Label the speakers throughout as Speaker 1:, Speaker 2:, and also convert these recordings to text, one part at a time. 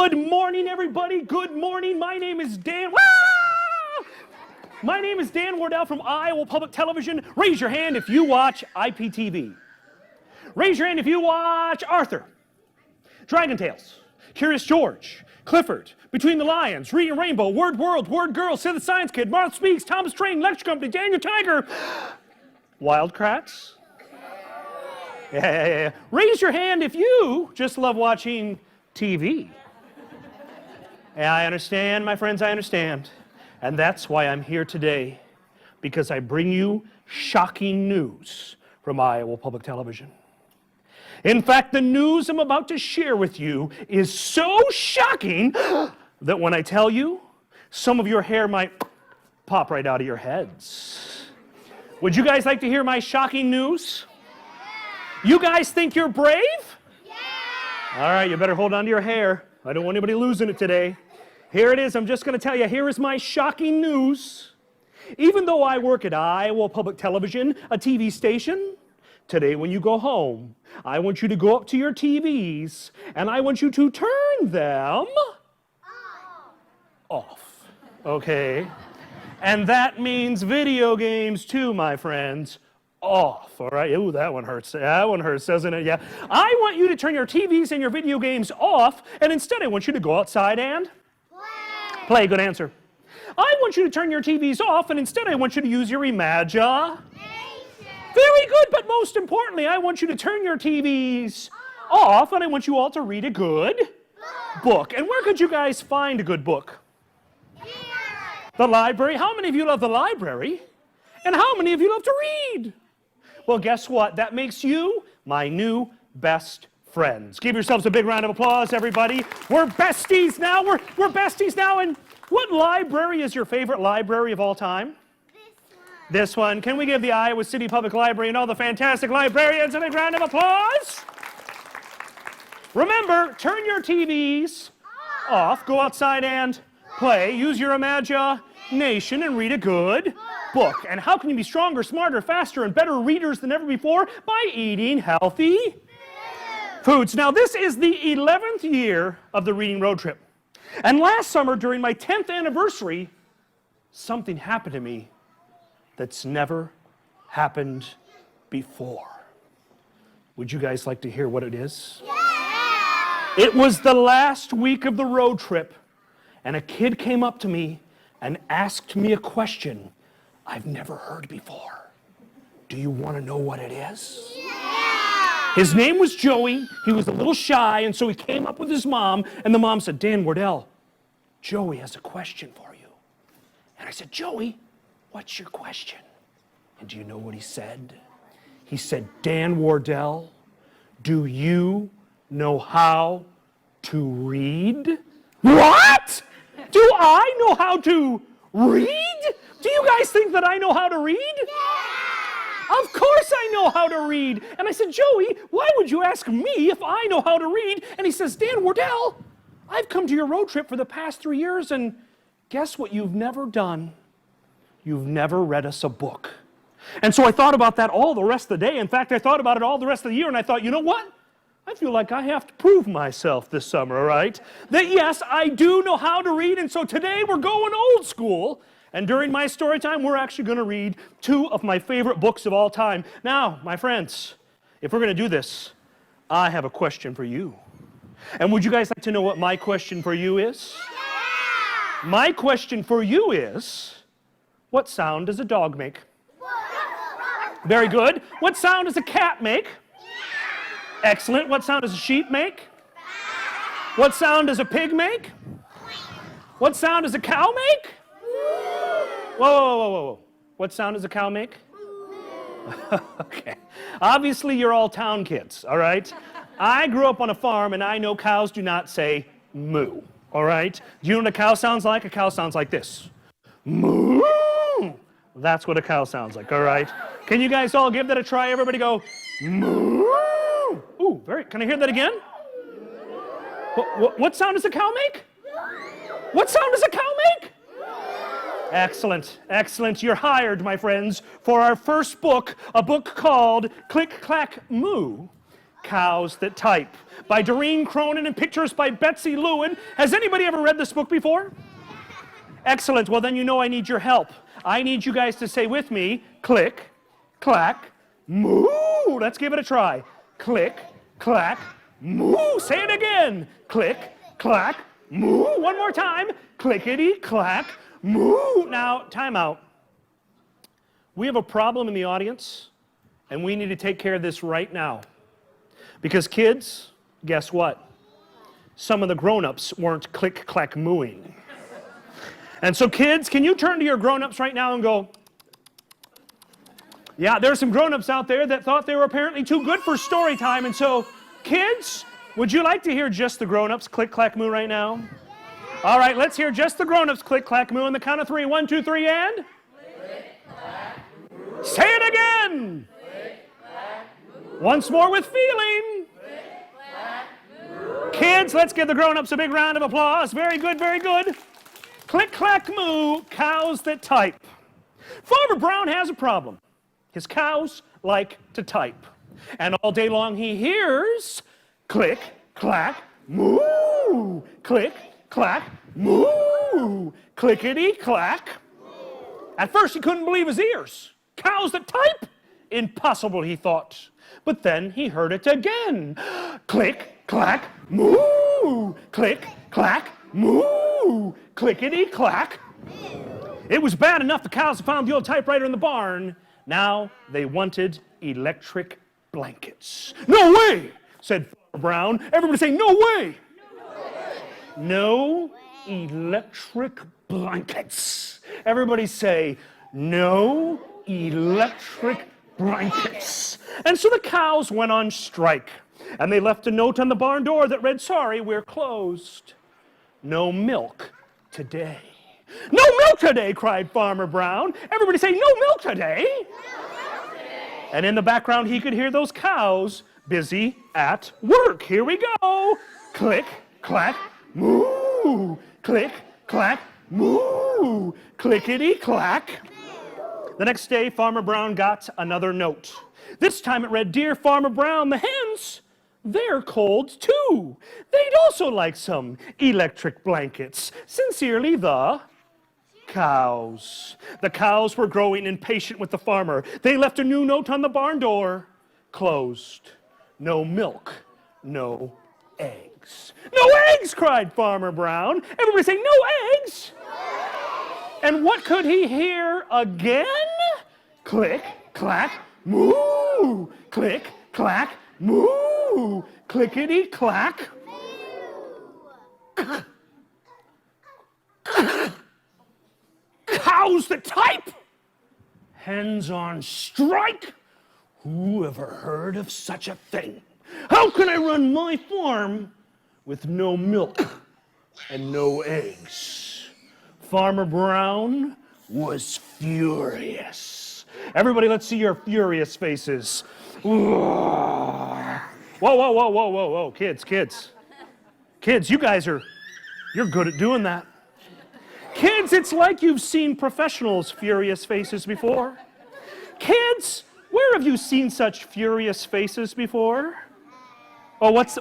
Speaker 1: Good morning, everybody. Good morning. My name is Dan. My name is Dan Wardell from Iowa Public Television. Raise your hand if you watch IPTV. Raise your hand if you watch Arthur, Dragon Tales, Curious George, Clifford, Between the Lions, Reading Rainbow, Word World, Word Girl, Sid the Science Kid, Martha Speaks, Thomas Train, Lecture Company, Daniel Tiger, Wildcrats. Yeah. Raise your hand if you just love watching TV. Yeah, I understand, my friends, I understand. And that's why I'm here today, because I bring you shocking news from Iowa Public Television. In fact, the news I'm about to share with you is so shocking that when I tell you, some of your hair might pop right out of your heads. Would you guys like to hear my shocking news? You guys think you're brave? Yeah! All right, you better hold on to your hair. I don't want anybody losing it today. Here it is. I'm just going to tell you, here is my shocking news. Even though I work at Iowa Public Television, a TV station, today when you go home, I want you to go up to your TVs and I want you to turn them off. Okay? And that means video games too, my friends. Off, all right? Ooh, that one hurts. That one hurts, doesn't it? Yeah. I want you to turn your TVs and your video games off, and instead I want you to go outside and play. Good answer. I want you to turn your TVs off, and instead I want you to use your imagination. Very good, but most importantly, I want you to turn your TVs off, and I want you all to read a good book. And where could you guys find a good book? Here. The library. How many of you love the library? And how many of you love to read? Well, guess what? That makes you my new best friends. Give yourselves a big round of applause, everybody. We're besties now. We're besties now. And what library is your favorite library of all time? This one. Can we give the Iowa City Public Library and all the fantastic librarians a big round of applause? Remember, turn your TVs off, go outside and play, use your imagination and read a good book. And how can you be stronger, smarter, faster, and better readers than ever before? By eating healthy foods. Now, this is the 11th year of the Reading Road Trip. And last summer, during my 10th anniversary, something happened to me that's never happened before. Would you guys like to hear what it is? Yeah! It was the last week of the road trip, and a kid came up to me and asked me a question I've never heard before. Do you want to know what it is? Yeah! His name was Joey. He was a little shy, and so he came up with his mom, and the mom said, Dan Wardell, Joey has a question for you. And I said, Joey, what's your question? And do you know what he said? He said, Dan Wardell, do you know how to read? What? Do I know how to read? Do you guys think that I know how to read? Yeah! Of course I know how to read. And I said, Joey, why would you ask me if I know how to read? And he says, Dan Wardell, I've come to your road trip for the past 3 years, and guess what you've never done? You've never read us a book. And so I thought about that all the rest of the day. In fact, I thought about it all the rest of the year, and I thought, you know what? I feel like I have to prove myself this summer, all right? That yes, I do know how to read, and so today we're going old school. And during my story time, we're actually going to read 2 of my favorite books of all time. Now, my friends, if we're going to do this, I have a question for you. And would you guys like to know what my question for you is? Yeah! My question for you is, what sound does a dog make? Very good. What sound does a cat make? Excellent. What sound does a sheep make? What sound does a pig make? What sound does a cow make? Whoa. What sound does a cow make? Okay. Obviously, you're all town kids, all right? I grew up on a farm, and I know cows do not say moo, all right? Do you know what a cow sounds like? A cow sounds like this. Moo! That's what a cow sounds like, all right? Can you guys all give that a try? Everybody go, moo! Ooh, can I hear that again? What sound does a cow make? What sound does a cow make? Excellent, excellent. You're hired, my friends, for our first book, a book called Click, Clack, Moo. Cows That Type by Doreen Cronin and pictures by Betsy Lewin. Has anybody ever read this book before? Excellent. Well, then you know I need your help. I need you guys to say with me, click, clack, moo. Let's give it a try. Click, clack, moo. Say it again. Click, clack, moo. One more time. Clickety, clack, moo. Now, time out. We have a problem in the audience, and we need to take care of this right now. Because kids, guess what? Some of the grown-ups weren't click, clack, mooing. And so kids, can you turn to your grown-ups right now and go, yeah, there's some grown-ups out there that thought they were apparently too good for story time. And so, kids, would you like to hear just the grown-ups click, clack, moo right now? All right, let's hear just the grown-ups click, clack, moo on the count of 3. 1, 2, 3, and? Click, clack, moo. Say it again. Click, clack, moo. Once more with feeling. Click, clack, moo. Kids, let's give the grown-ups a big round of applause. Very good, very good. Click, clack, moo, cows that type. Farmer Brown has a problem. His cows like to type. And all day long he hears click, clack, moo. Click, clack, moo. Clickety, clack. At first he couldn't believe his ears. Cows that type? Impossible, he thought. But then he heard it again. Click, clack, moo. Click, clack, moo. Clickety, clack. It was bad enough the cows had found the old typewriter in the barn. Now they wanted electric blankets. No way, said Farmer Brown. Everybody say, no way. No electric blankets. Everybody say, no electric blankets. And so the cows went on strike. And they left a note on the barn door that read, sorry, we're closed. No milk today. No milk today, cried Farmer Brown. Everybody say, no milk today. No milk today. And in the background, he could hear those cows busy at work. Here we go. Click, clack, moo. Click, clack, moo. Clickety, clack. The next day, Farmer Brown got another note. This time it read, Dear Farmer Brown, the hens, they're cold too. They'd also like some electric blankets. Sincerely, the cows. The cows were growing impatient with the farmer. They left a new note on the barn door. Closed. No milk. No eggs. No eggs, cried Farmer Brown. Everybody say, no eggs. And what could he hear again? Click, clack, moo. Click, clack, moo. Clickety, clack. Cows that type. Hens on strike. Who ever heard of such a thing? How can I run my farm with no milk and no eggs? Farmer Brown was furious. Everybody, let's see your furious faces. Whoa, whoa, whoa, whoa, whoa, whoa, kids. Kids, you're good at doing that. Kids, it's like you've seen professionals' furious faces before. Kids, where have you seen such furious faces before? Oh, what's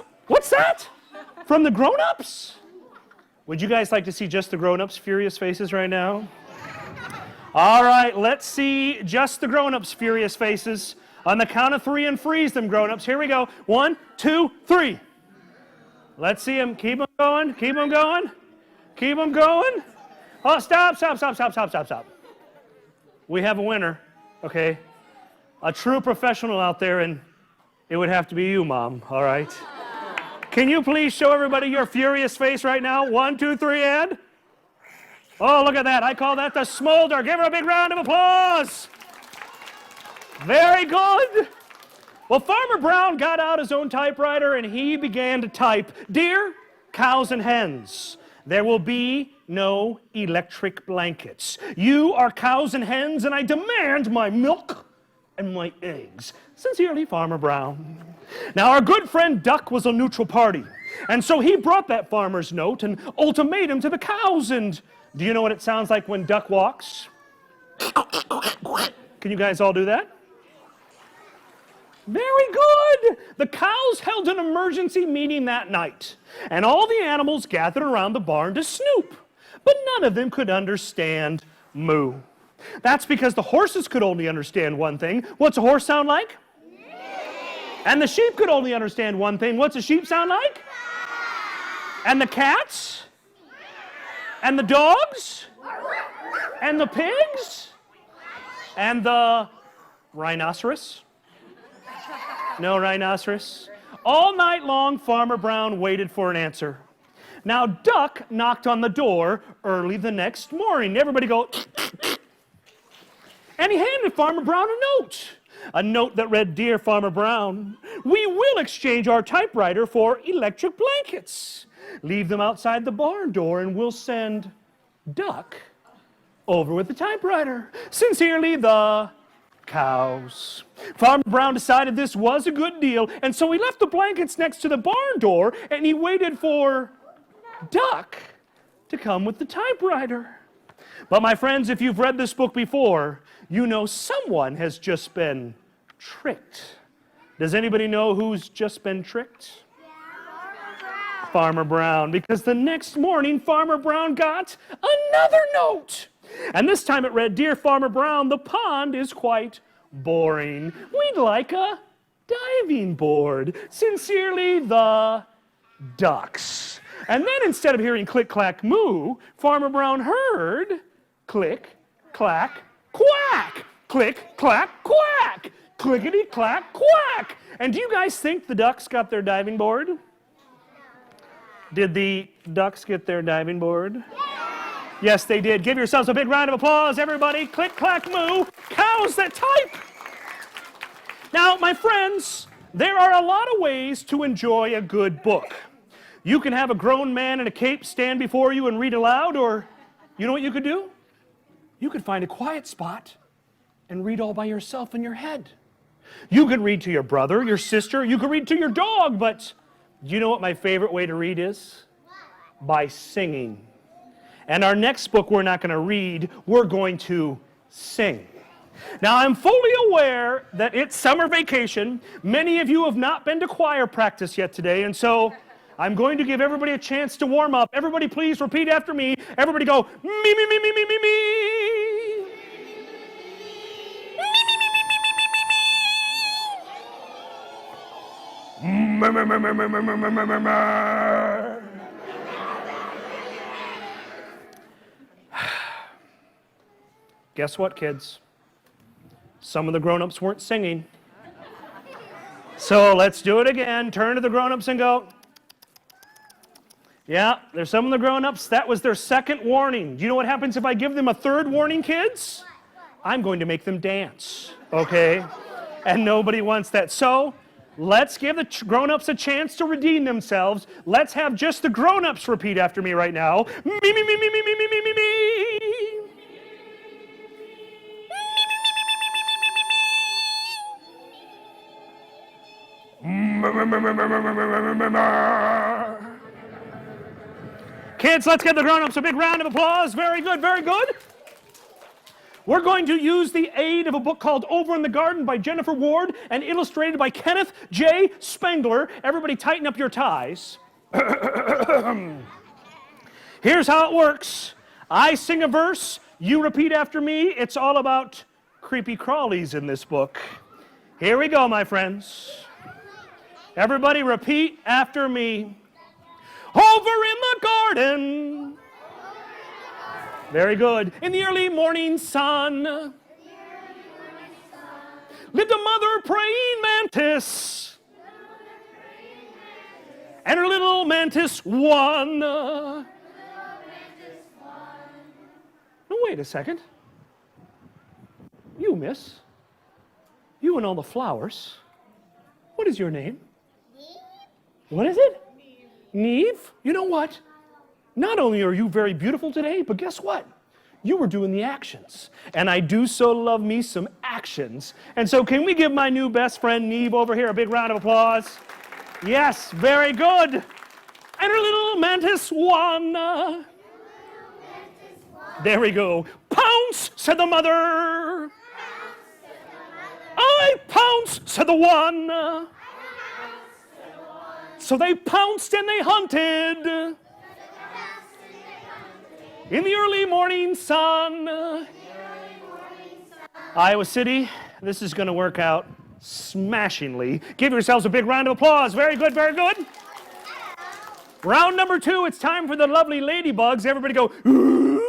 Speaker 1: that? From the grown-ups? Would you guys like to see just the grown-ups' furious faces right now? All right, let's see just the grown-ups' furious faces. On the count of 3 and freeze them, grown-ups. Here we go. 1, 2, 3. Let's see them. Keep them going. Keep them going. Keep them going. Oh, stop. We have a winner, okay? A true professional out there, and it would have to be you, Mom, all right? Can you please show everybody your furious face right now? 1, 2, 3, and? Oh, look at that. I call that the smolder. Give her a big round of applause. Very good. Well, Farmer Brown got out his own typewriter and he began to type, Dear cows and hens, there will be no electric blankets. You are cows and hens and I demand my milk and my eggs. Sincerely, Farmer Brown. Now, our good friend Duck was a neutral party, and so he brought that farmer's note and ultimatum to the cows, and do you know what it sounds like when Duck walks? Can you guys all do that? Very good. The cows held an emergency meeting that night, and all the animals gathered around the barn to snoop, but none of them could understand moo. That's because the horses could only understand one thing. What's a horse sound like? And the sheep could only understand one thing. What's a sheep sound like? And the cats? And the dogs? And the pigs? And the rhinoceros? No rhinoceros? All night long, Farmer Brown waited for an answer. Now, Duck knocked on the door early the next morning. Everybody go, and he handed Farmer Brown a note that read, "Dear Farmer Brown, we will exchange our typewriter for electric blankets. Leave them outside the barn door and we'll send Duck over with the typewriter. Sincerely, the cows." Farmer Brown decided this was a good deal, and so he left the blankets next to the barn door and he waited for Duck to come with the typewriter. But my friends, if you've read this book before, you know someone has just been tricked. Does anybody know who's just been tricked? Farmer Brown, because the next morning Farmer Brown got another note. And this time it read, "Dear Farmer Brown, the pond is quite boring. We'd like a diving board. Sincerely, the ducks." And then instead of hearing click, clack, moo, Farmer Brown heard click, clack, quack. Click, clack, quack. Clickety, clack, quack. And do you guys think the ducks got their diving board? Did the ducks get their diving board? Yes, they did. Give yourselves a big round of applause, everybody. Click, clack, moo. Cows that type. Now, my friends, there are a lot of ways to enjoy a good book. You can have a grown man in a cape stand before you and read aloud, or you know what you could do? You could find a quiet spot and read all by yourself in your head. You could read to your brother, your sister, you could read to your dog, but do you know what my favorite way to read is? By singing. And our next book we're not going to read, we're going to sing. Now, I'm fully aware that it's summer vacation. Many of you have not been to choir practice yet today, and so I'm going to give everybody a chance to warm up. Everybody please repeat after me. Everybody go, me, me, me, me, me, me, me. Guess what, kids? Some of the grown-ups weren't singing. So let's do it again. Turn to the grown-ups and go. Yeah, there's some of the grown-ups. That was their second warning. Do you know what happens if I give them a third warning, kids? I'm going to make them dance, okay? And nobody wants that. So let's give the grown-ups a chance to redeem themselves. Let's have just the grown-ups repeat after me right now. Me, me, me, me, me, me, me, me, me, me. Kids, let's give the grown-ups a big round of applause. Very good, very good. We're going to use the aid of a book called Over in the Garden by Jennifer Ward and illustrated by Kenneth J. Spengler. Everybody tighten up your ties. Here's how it works. I sing a verse, you repeat after me. It's all about creepy crawlies in this book. Here we go, my friends. Everybody repeat after me. Over in the garden. Very good. In the early morning sun. Lived a mother praying mantis. And her little mantis won. No, wait a second. You, miss. You and all the flowers. What is your name? What is it? Neve? You know what? Not only are you very beautiful today, but guess what? You were doing the actions. And I do so love me some actions. And so can we give my new best friend Neve over here a big round of applause? Yes, very good. And her little mantis won. There we go. Pounce, said the mother. I I pounce, said the one. So they pounced and they hunted in the early morning sun. Iowa City, this is going to work out smashingly. Give yourselves a big round of applause. Very good, very good. Round number 2, it's time for the lovely ladybugs. Everybody go, ooh.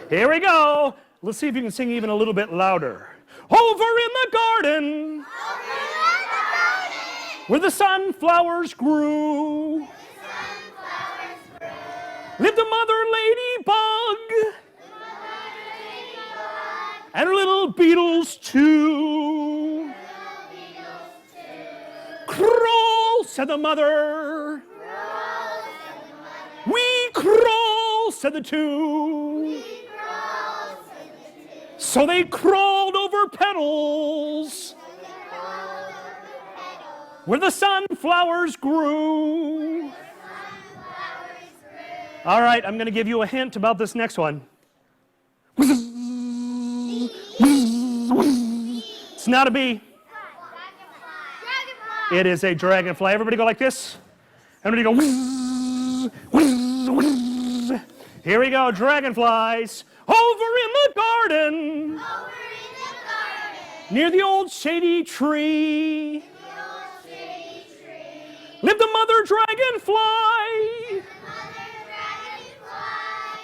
Speaker 1: Here we go. Let's see if you can sing even a little bit louder. Over in the garden, where the sunflowers grew, lived a mother ladybug, and her little beetles too. Crawl, said the mother. We crawl, said the two. So they crawled over petals where the sunflowers grew. All right, I'm going to give you a hint about this next one. It's not a bee. It is a dragonfly. Everybody go like this. Everybody go. Here we go, dragonflies. Over in the garden. Near the old shady tree. Lived a mother dragonfly.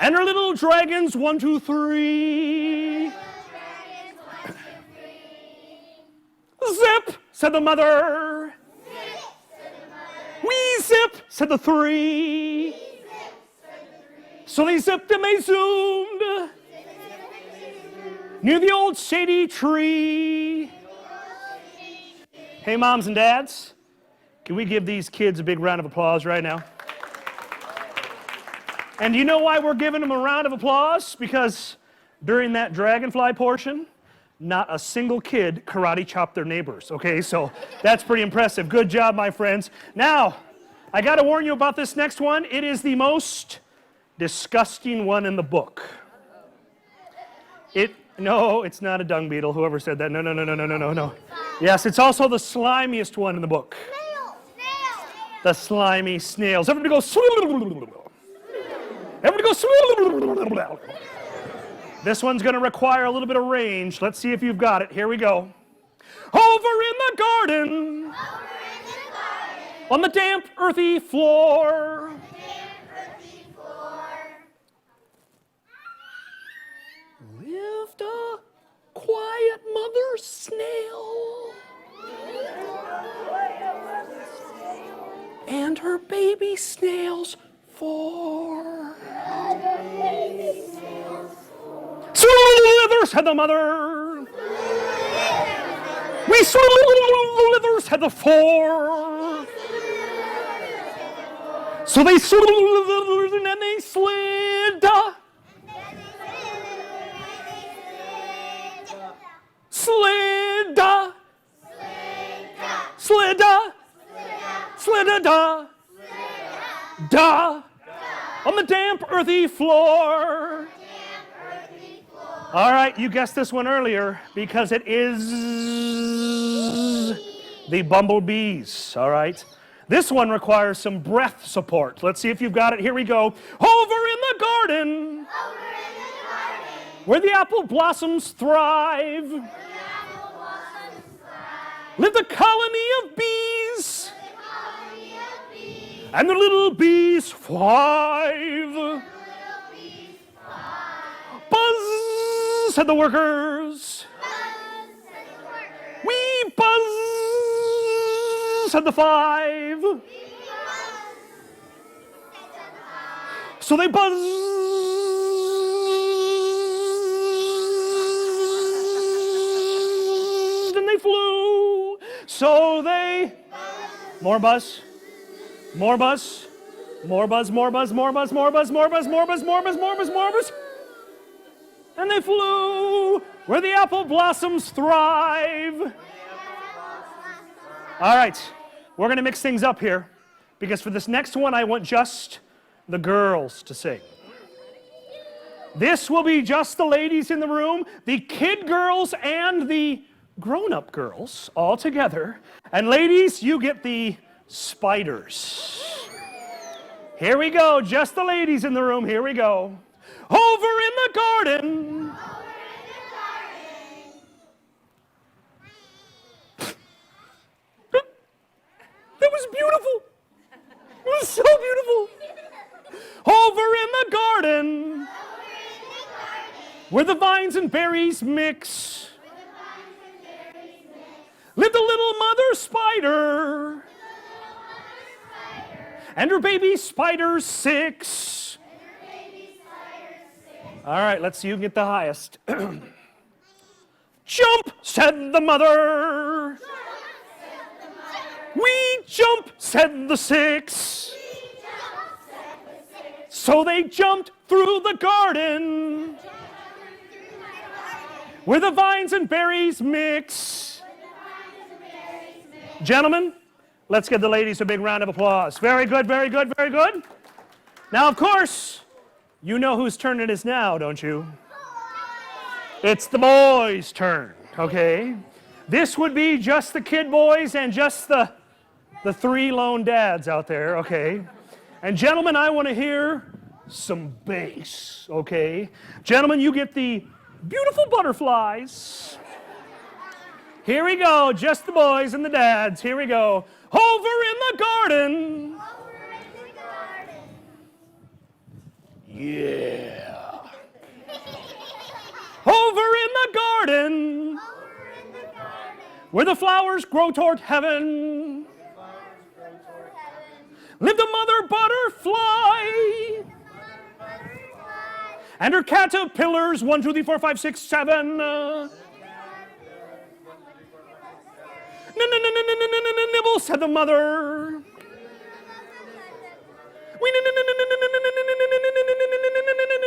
Speaker 1: And her little dragons, 1, 2, 3. Zip, said the mother. We zip, said the 3. So they zipped and they zoomed near the old shady tree. Hey, moms and dads, can we give these kids a big round of applause right now? And do you know why we're giving them a round of applause? Because during that dragonfly portion, not a single kid karate chopped their neighbors, okay? So that's pretty impressive. Good job, my friends. Now, I got to warn you about this next one. It is the most disgusting one in the book. No, it's not a dung beetle. Whoever said that. No. Yes, it's also the slimiest one in the book. The slimy snails. Everybody go. Everybody go. This one's going to require a little bit of range. Let's see if you've got it. Here we go. Over in the garden. On the damp, earthy floor. Lived a quiet mother snail. And her baby snails 4. Slithers had the mother. We slithers had the 4. So they slithered and they slid. Slid. Slid. Slid. Da. On the damp, earthy floor. All right, you guessed this one earlier because it is the bumblebees, all right? This one requires some breath support. Let's see if you've got it. Here we go. Over in the garden, where the apple blossoms thrive, lived a colony of bees, and the little bees 5. Buzz, said the workers. We buzz, said the 5. So they buzzed and they flew. So they, more buzz, more buzz, more buzz, more buzz, more buzz, more buzz, more buzz, more buzz, more buzz, more buzz, more buzz. And they flew where the apple blossoms thrive. All right, we're going to mix things up here because for this next one, I want just the girls to sing. This will be just the ladies in the room, the kid girls and the grown-up girls all together. And ladies, you get the spiders. Here we go, just the ladies in the room, here we go. Over in the garden. That was beautiful. It was so beautiful. Over in the garden. Where the vines and berries mix. Lived a little mother spider. And her baby spider 6. All right, let's see who can get the highest. Jump, said the mother. We jump, said the 6. So they jumped through the garden. Where the vines and berries mix. Gentlemen, let's give the ladies a big round of applause. Very good, very good, very good. Now, of course, you know whose turn it is now, don't you? It's the boys' turn, okay? This would be just the kid boys and just the 3 lone dads out there, okay? And gentlemen, I want to hear some bass, okay? Gentlemen, you get the beautiful butterflies. Here we go, just the boys and the dads. Here we go. Over in the garden. Yeah. Over in the garden. Where the flowers grow toward heaven. Lived a mother butterfly. And her caterpillars, 1, 2, 3, 4, 5, 6, 7. Nibble, said the mother. We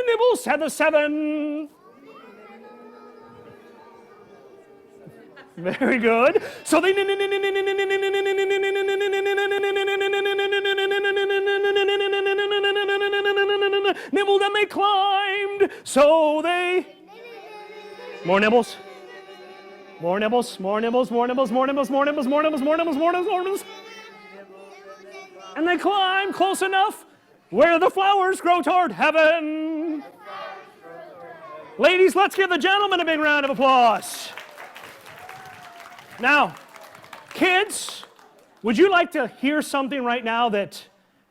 Speaker 1: nibble, said the 7. Very good. So they nibbled and they climbed. So they... More nibbles. More nibbles, more nibbles, more nibbles, more nibbles, more nibbles, more nibbles, more nibbles, more nibbles, more nibbles. And they climb close enough where the flowers grow toward heaven. Ladies, let's give the gentlemen a big round of applause. Now, kids, would you like to hear something right now that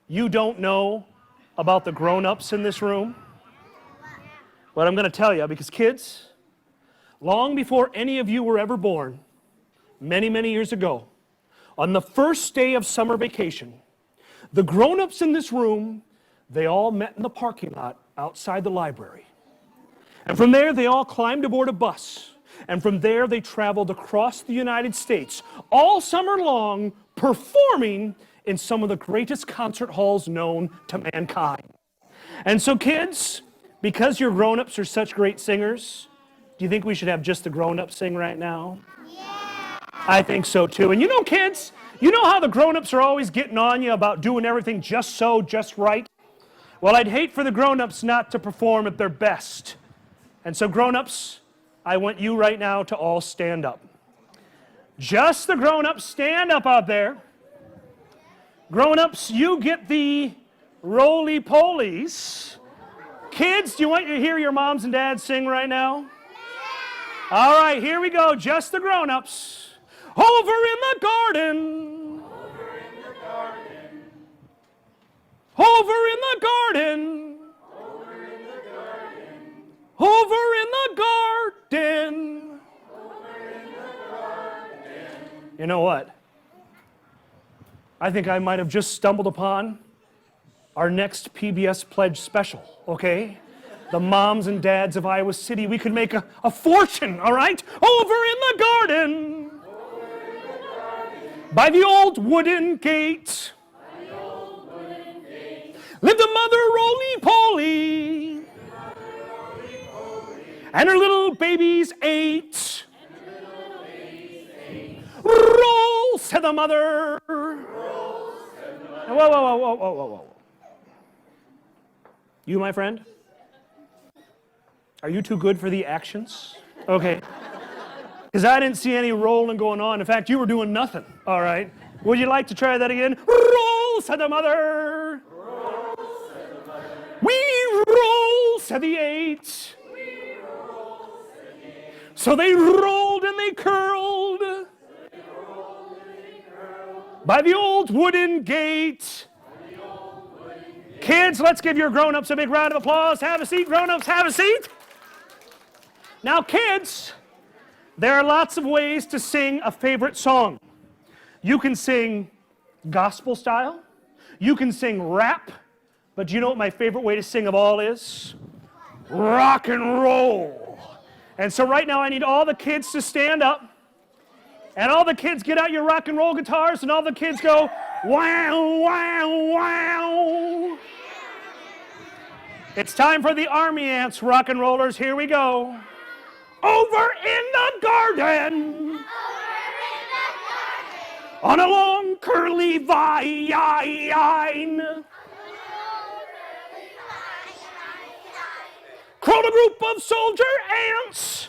Speaker 1: you don't know about the grown-ups in this room? Well, I'm going to tell you, because kids, long before any of you were ever born, many, many years ago, on the first day of summer vacation, the grown-ups in this room, they all met in the parking lot outside the library. And from there, they all climbed aboard a bus. And from there, they traveled across the United States, all summer long, performing in some of the greatest concert halls known to mankind. And so, kids, because your grown-ups are such great singers, do you think we should have just the grown-ups sing right now? Yeah. I think so, too. And you know, kids, you know how the grown-ups are always getting on you about doing everything just so, just right? Well, I'd hate for the grown-ups not to perform at their best. And so, grown-ups, I want you right now to all stand up. Just the grown-ups, stand up out there. Grown-ups, you get the roly-polies. Kids, do you want to hear your moms and dads sing right now? All right, here we go, just the grown-ups. Over in the garden. Over in the garden. Over in the garden. Over in the garden. Over in the garden. Over in the garden. You know what? I think I might have just stumbled upon our next PBS Pledge special, okay? The moms and dads of Iowa City, we could make a fortune, all right? Over in the garden. Over in the garden. By the old wooden gate. By the old wooden gate. Lived a mother roly-poly. And her little babies 8. Roll, said the mother. Roll, said the mother. Whoa. You, my friend? Are you too good for the actions? Okay. Because I didn't see any rolling going on. In fact, you were doing nothing. All right. Would you like to try that again? Roll, said the mother. Roll, said the mother. We roll, said the eight. We roll, said the eight. So they rolled and they curled. By the old wooden gate. Kids, let's give your grown-ups a big round of applause. Have a seat, grown-ups, have a seat. Now, kids, there are lots of ways to sing a favorite song. You can sing gospel style. You can sing rap. But do you know what my favorite way to sing of all is? Rock and roll. And so right now I need all the kids to stand up. And all the kids get out your rock and roll guitars, and all the kids go, wow, wow, wow. It's time for the Army Ants, rock and rollers. Here we go. Over in the garden. On a long curly vine. Crawled a group of soldier ants.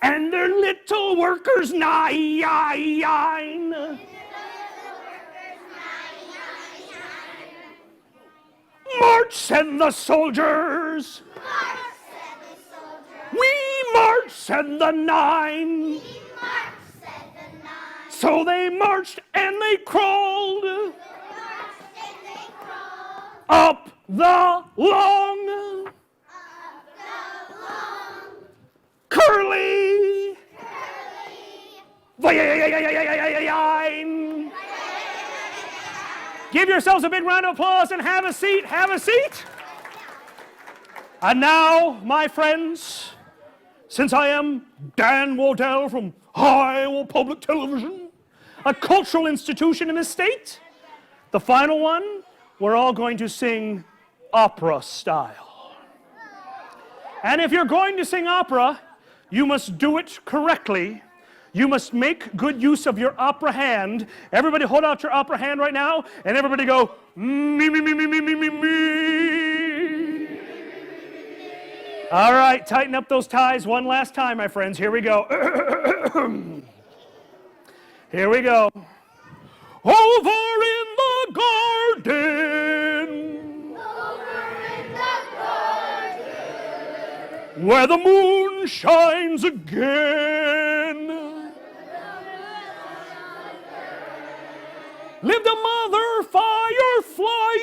Speaker 1: And their little workers nine. March, said the soldiers. We march, said the nine. So they marched and they crawled up the long curly vine. Give yourselves a big round of applause and have a seat, have a seat. And now, my friends, since I am Dan Wardell from Iowa Public Television, a cultural institution in this state, the final one, we're all going to sing opera style. And if you're going to sing opera, you must do it correctly. You must make good use of your opera hand. Everybody hold out your opera hand right now, and everybody go, me, me, me, me, me, me, me, me. All right, tighten up those ties one last time, my friends. Here we go. Here we go. Over in the garden. Over in the garden. Where the moon shines again. Lived a mother firefly.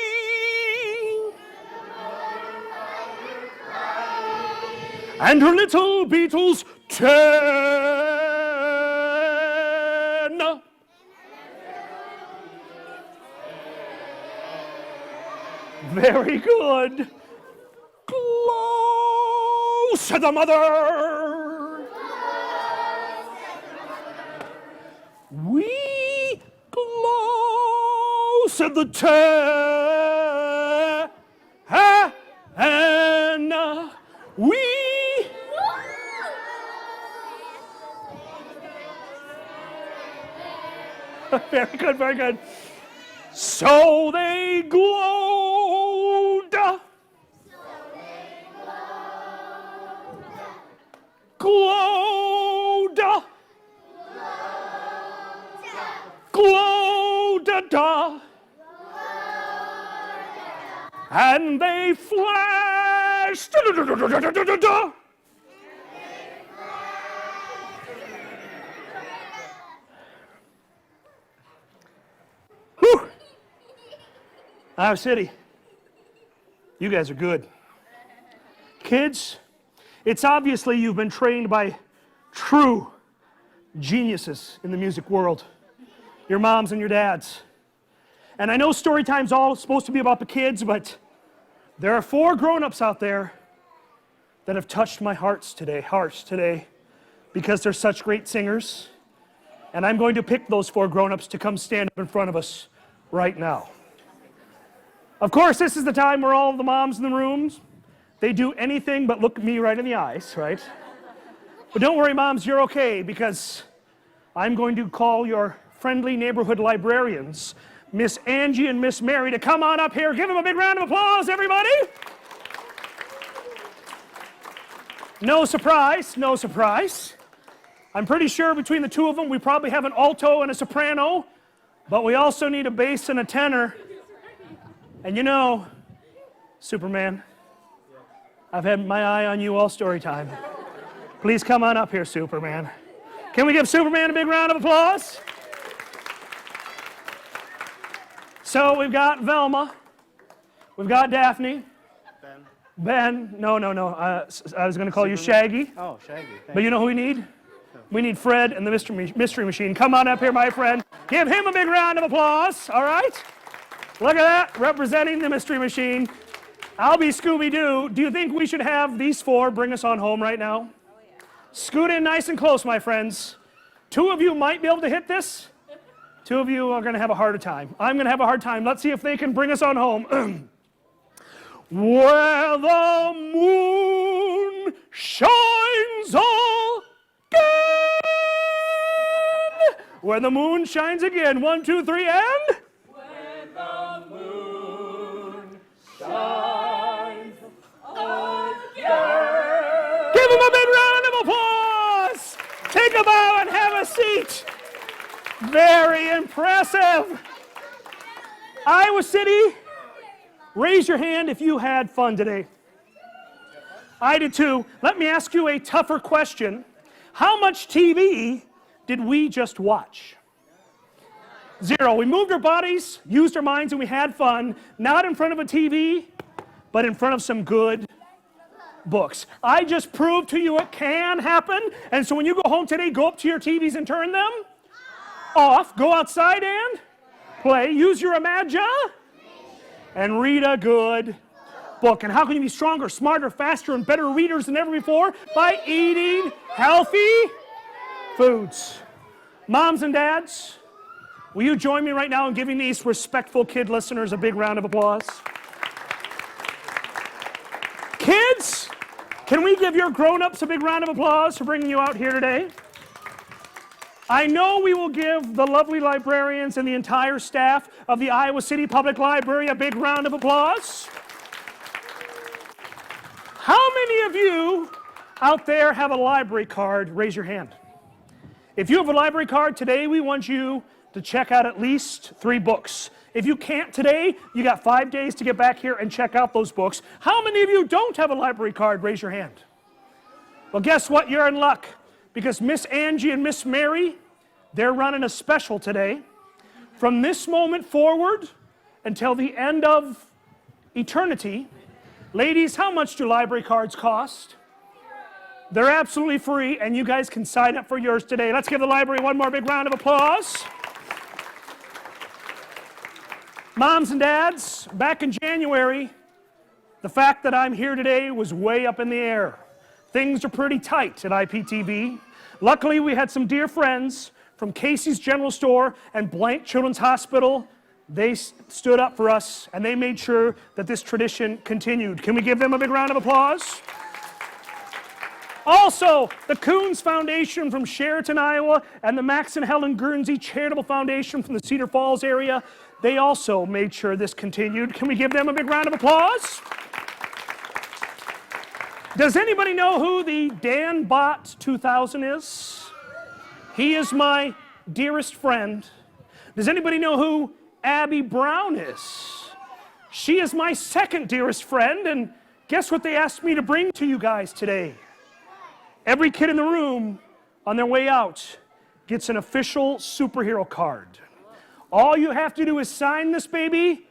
Speaker 1: And her little beetles 10. Very good. Close, said the mother. We close, said the 10. And we. Very good, very good. So they glowed. Glowed. Glowed. And they flashed. Whew. Iowa City, you guys are good. Kids, it's obviously you've been trained by true geniuses in the music world. Your moms and your dads. And I know story time's all supposed to be about the kids, but there are 4 grown-ups out there that have touched my hearts today, because they're such great singers. And I'm going to pick those 4 grown-ups to come stand up in front of us right now. Of course, this is the time where all the moms in the rooms, they do anything but look me right in the eyes, right? But don't worry, moms, you're okay, because I'm going to call your friendly neighborhood librarians, Miss Angie and Miss Mary, to come on up here. Give them a big round of applause, everybody. No surprise, no surprise. I'm pretty sure between the two of them, we probably have an alto and a soprano, but we also need a bass and a tenor. And you know, Superman, I've had my eye on you all story time. Please come on up here, Superman. Can we give Superman a big round of applause? So we've got Velma, we've got Daphne. Ben, no. I was going to call you Shaggy.
Speaker 2: Oh, Shaggy.
Speaker 1: But you know who we need? We need Fred and the Mystery Machine. Come on up here, my friend. Give him a big round of applause, all right? Look at that, representing the Mystery Machine. I'll be Scooby-Doo. Do you think we should have these four bring us on home right now? Oh, yeah. Scoot in nice and close, my friends. Two of you might be able to hit this. Two of you are going to have a harder time. I'm going to have a hard time. Let's see if they can bring us on home. Where the moon shines again. Where the moon shines again. 1, 2, 3, and?
Speaker 3: When the moon shines again.
Speaker 1: Give him a big round of applause. Take a bow and have a seat. Very impressive. Iowa City. Raise your hand if you had fun today. I did too. Let me ask you a tougher question. How much TV did we just watch? 0. We moved our bodies, used our minds, and we had fun, not in front of a TV, but in front of some good books. I just proved to you it can happen, and so when you go home today, go up to your TVs and turn them off. Go outside and play. Use your imagination. And read a good book. And how can you be stronger, smarter, faster, and better readers than ever before? By eating healthy foods. Moms and dads, will you join me right now in giving these respectful kid listeners a big round of applause? Kids, can we give your grown-ups a big round of applause for bringing you out here today? I know we will give the lovely librarians and the entire staff of the Iowa City Public Library a big round of applause. How many of you out there have a library card? Raise your hand. If you have a library card today, we want you to check out at least 3 books. If you can't today, you got 5 days to get back here and check out those books. How many of you don't have a library card? Raise your hand. Well, guess what? You're in luck. Because Miss Angie and Miss Mary, they're running a special today. From this moment forward until the end of eternity, ladies, how much do library cards cost? They're absolutely free, and you guys can sign up for yours today. Let's give the library one more big round of applause. Moms and dads, back in January, the fact that I'm here today was way up in the air. Things are pretty tight at IPTV. Luckily, we had some dear friends from Casey's General Store and Blank Children's Hospital. They stood up for us, and they made sure that this tradition continued. Can we give them a big round of applause? Also, the Coons Foundation from Sheraton, Iowa, and the Max and Helen Guernsey Charitable Foundation from the Cedar Falls area, they also made sure this continued. Can we give them a big round of applause? Does anybody know who the Dan Bot 2000 is? He is my dearest friend. Does anybody know who Abby Brown is? She is my second dearest friend, and guess what they asked me to bring to you guys today? Every kid in the room, on their way out, gets an official superhero card. All you have to do is sign this baby,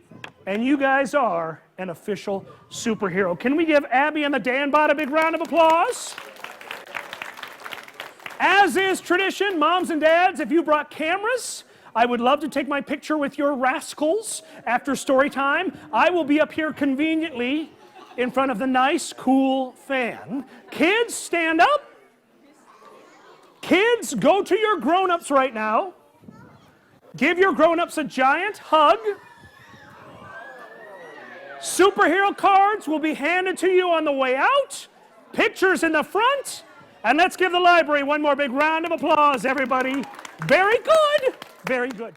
Speaker 1: and you guys are an official superhero. Can we give Abby and the Dan Bot a big round of applause? As is tradition, moms and dads, if you brought cameras, I would love to take my picture with your rascals after story time. I will be up here conveniently in front of the nice, cool fan. Kids, stand up. Kids, go to your grown-ups right now. Give your grown-ups a giant hug. Superhero cards will be handed to you on the way out. Pictures in the front. And let's give the library one more big round of applause, everybody. Very good. Very good.